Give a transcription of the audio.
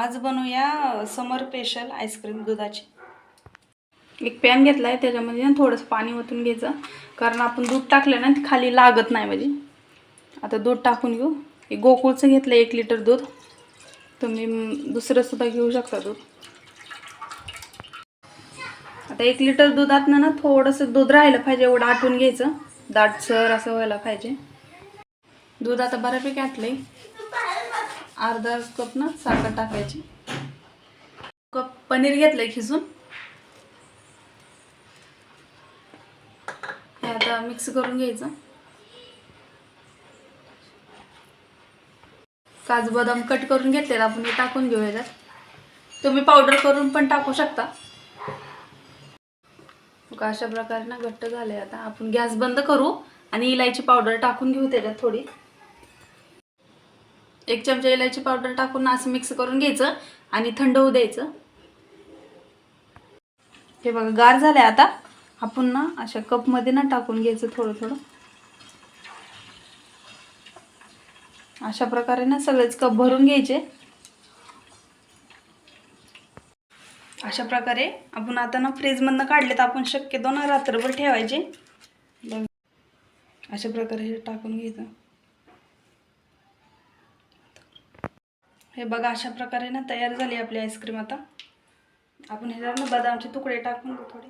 आज बनवूया समर special ice cream दुधाची। एक पॅन घेतला आहे, त्याच्यामध्ये ना थोडंसं पाणी ओतून घ्यायचं, कारण आपण दूध टाकलं ना ते खाली लागत नाही। म्हणजे आता दूध टाकून घेऊ। हे गोकुळचं घेतलं 1 लिटर दूध, तुम्ही दुसरं सुद्धा घेऊ शकता दूध। आता 1 लिटर दुधातनं ना थोडंसं दूध राहिलं पाहिजे, एवढं आटून घ्यायचं, दाटसर असं व्हायला पाहिजे। दूध आता बऱ्यापैकी आटलंय। अर्धा कप ना साखर टाकायची। कप पनीर घेतलंय खिसून, हे आता मिक्स करून घ्यायचं। काजू बदाम कट करून घेतलेला आपण हे टाकून घेऊ याच्यात। तुम्ही पावडर करून पण टाकू शकता। अशा प्रकारे ना घट्ट झाले। आता आपण गॅस बंद करू आणि इलायची पावडर टाकून घेऊ त्याच्यात थोडी। 1 चमचा इलायची पावडर टाकून असं मिक्स करून घ्यायचं आणि थंड होऊ द्यायचं। हे बघा गार झालंय। आता आपण ना अशा कप मध्ये ना टाकून घ्यायचं थोडं थोडं। अशा प्रकारे ना सगळेच कप भरून घ्यायचे। अशा प्रकारे आपण आता ना फ्रीज मधनं काढले तर आपण शक्यतो ना रात्रभर ठेवायचे। अशा प्रकारे हे टाकून घ्यायचं। हे बघा अशा प्रकारे ना तयार झाली आपली आईस्क्रीम। आता आपण ह्याच्यावर ना बदामचे तुकडे टाकून घेऊ थोडे।